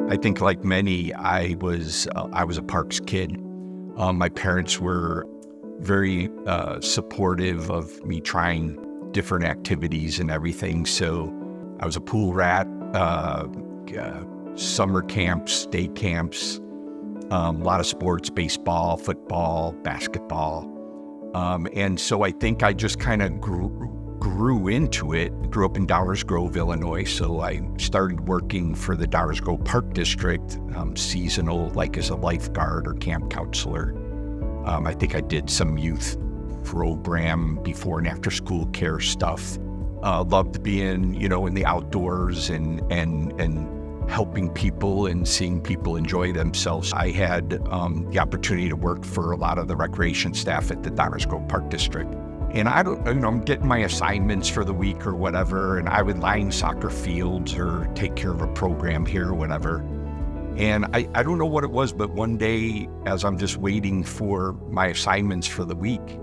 I think like many, I was a Parks kid. My parents were very supportive of me trying different activities and everything. So I was a pool rat, summer camps, day camps, a lot of sports, baseball, football, basketball. And so I think I just kind of grew into it. Grew up in Downers Grove, Illinois, so I started working for the Downers Grove Park District, seasonal, like as a lifeguard or camp counselor. I think I did some youth program before and after school care stuff. Loved being, in the outdoors and helping people and seeing people enjoy themselves. I had the opportunity to work for a lot of the recreation staff at the Downers Grove Park District. And I'm getting my assignments for the week or whatever, and I would line soccer fields or take care of a program here or whatever. And I don't know what it was, but one day, as I'm just waiting for my assignments for the week,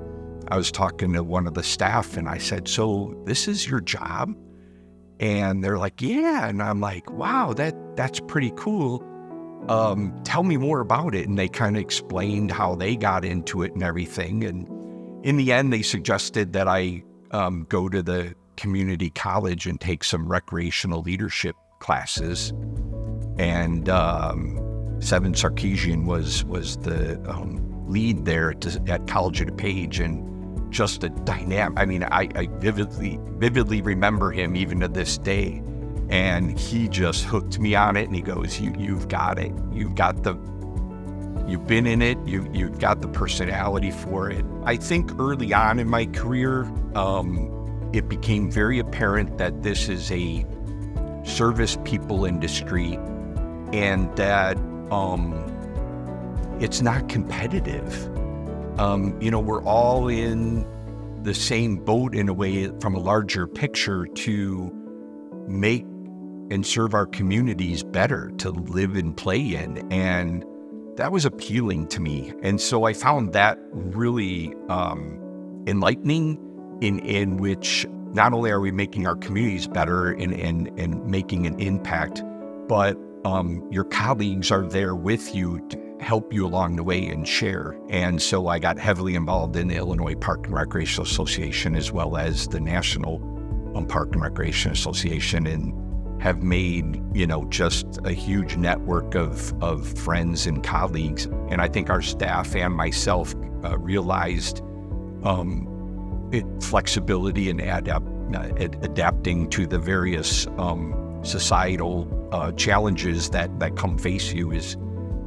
I was talking to one of the staff and I said, "So this is your job?" And they're like, "Yeah." And I'm like, "Wow, that's pretty cool. Tell me more about it." And they kind of explained how they got into it and everything. And in the end, they suggested that I go to the community college and take some recreational leadership classes. And Seven Sarkeesian was the lead there at College of DuPage, and just a dynamic. I mean, I vividly remember him even to this day. And he just hooked me on it, and he goes, "You've got it. You've been in it. You've got the personality for it." I think early on in my career, it became very apparent that this is a service people industry, and that it's not competitive. We're all in the same boat in a way from a larger picture to make and serve our communities better, to live and play in. And that was appealing to me. And so I found that really enlightening, in which not only are we making our communities better and making an impact, but your colleagues are there with you to help you along the way and share. And so I got heavily involved in the Illinois Park and Recreation Association, as well as the National Park and Recreation Association, and have made, just a huge network of friends and colleagues. And I think our staff and myself realized flexibility and adapting to the various societal challenges that come face you is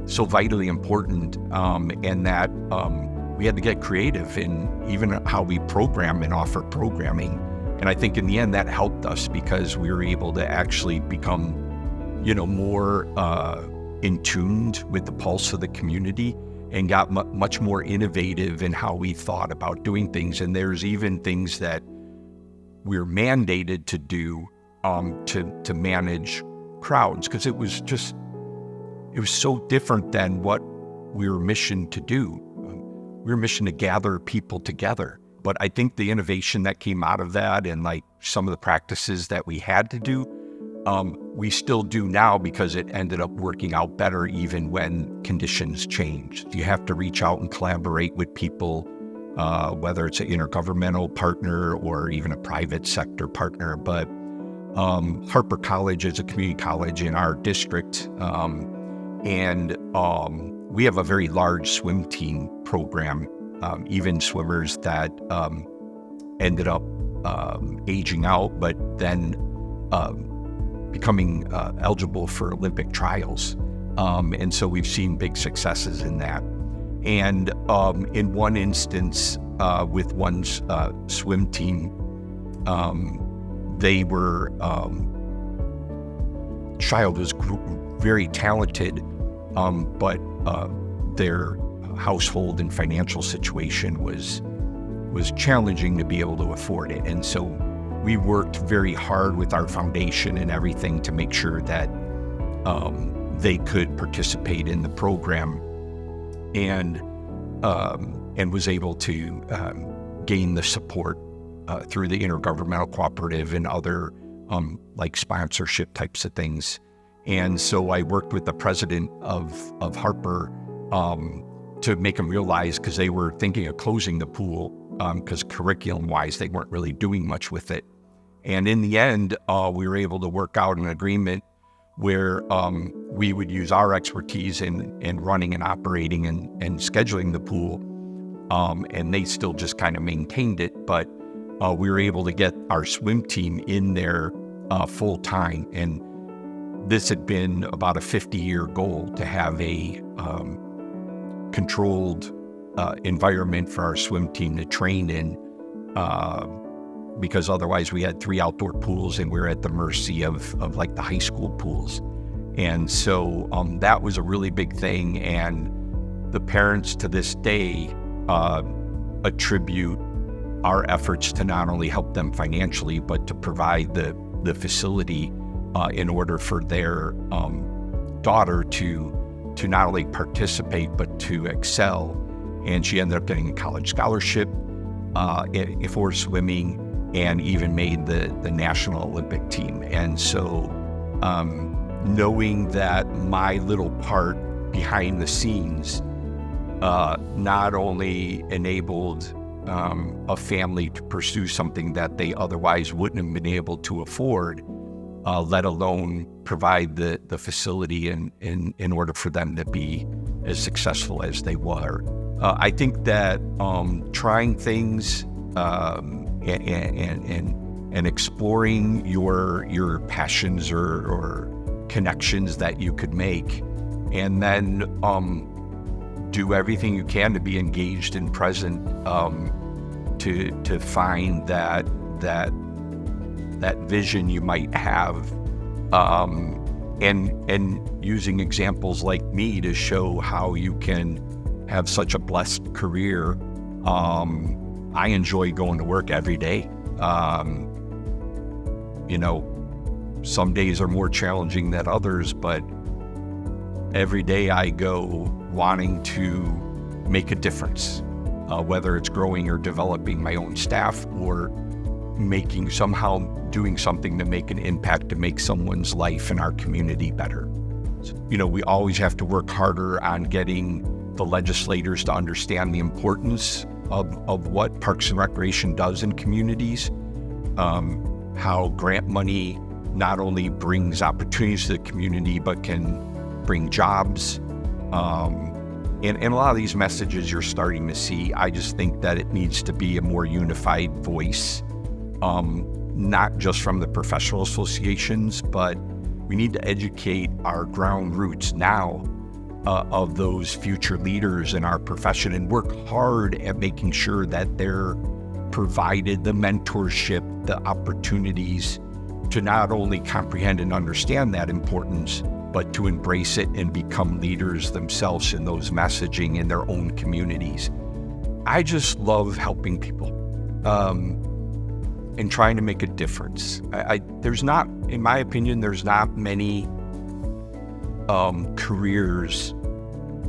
so vitally important, and that we had to get creative in even how we program and offer programming. And I think in the end that helped us, because we were able to actually become, more in tuned with the pulse of the community, and got much more innovative in how we thought about doing things. And there's even things that we're mandated to do to manage crowds, because it was so different than what we were missioned to do. We were missioned to gather people together. But I think the innovation that came out of that, and like some of the practices that we had to do, we still do now, because it ended up working out better even when conditions changed. You have to reach out and collaborate with people, whether it's an intergovernmental partner or even a private sector partner. But Harper College is a community college in our district, and we have a very large swim team program, even swimmers that ended up aging out, but then becoming eligible for Olympic trials. And so we've seen big successes in that. And in one instance, with one swim team, they were, child was very talented, but their household and financial situation was challenging to be able to afford it. And so we worked very hard with our foundation and everything to make sure that they could participate in the program, and was able to gain the support through the intergovernmental cooperative and other like sponsorship types of things. And so I worked with the president of Harper to make them realize, because they were thinking of closing the pool, because curriculum-wise, they weren't really doing much with it. And in the end, we were able to work out an agreement where we would use our expertise in running and operating and scheduling the pool. And they still just kind of maintained it, but we were able to get our swim team in there full time. And this had been about a 50-year goal, to have a controlled environment for our swim team to train in, because otherwise we had 3 outdoor pools and we were at the mercy of like the high school pools. And so that was a really big thing. And the parents to this day attribute our efforts to not only help them financially, but to provide the facility in order for their daughter to not only participate, but to excel. And she ended up getting a college scholarship for swimming, and even made the National Olympic team. And so knowing that my little part behind the scenes not only enabled a family to pursue something that they otherwise wouldn't have been able to afford, let alone provide the facility in order for them to be as successful as they were. I think that trying things and exploring your passions or connections that you could make, and then do everything you can to be engaged and present, to find that vision you might have, and using examples like me to show how you can have such a blessed career. I enjoy going to work every day. Some days are more challenging than others, but every day I go wanting to make a difference, whether it's growing or developing my own staff, or doing something to make an impact to make someone's life in our community better. We always have to work harder on getting the legislators to understand the importance of what Parks and Recreation does in communities, how grant money not only brings opportunities to the community, but can bring jobs. And a lot of these messages you're starting to see. I just think that it needs to be a more unified voice, not just from the professional associations, but we need to educate our ground roots now of those future leaders in our profession, and work hard at making sure that they're provided the mentorship, the opportunities to not only comprehend and understand that importance, but to embrace it and become leaders themselves in those messaging in their own communities. I just love helping people and trying to make a difference. There's not, in my opinion, there's not many careers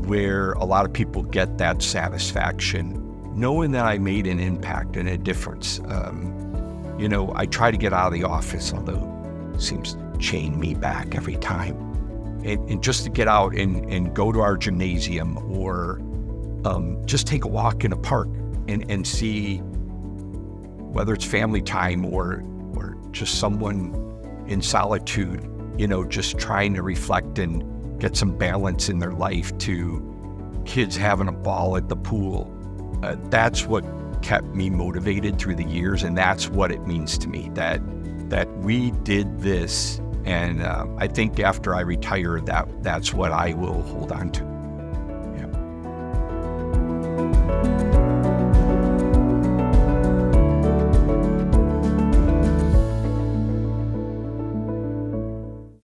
where a lot of people get that satisfaction, knowing that I made an impact and a difference. I try to get out of the office, although it seems to chain me back every time. And just to get out and go to our gymnasium, or just take a walk in a park and see, whether it's family time or just someone in solitude, just trying to reflect and get some balance in their life, to kids having a ball at the pool. That's what kept me motivated through the years, and that's what it means to me that we did this. And I think after I retire, that's what I will hold on to.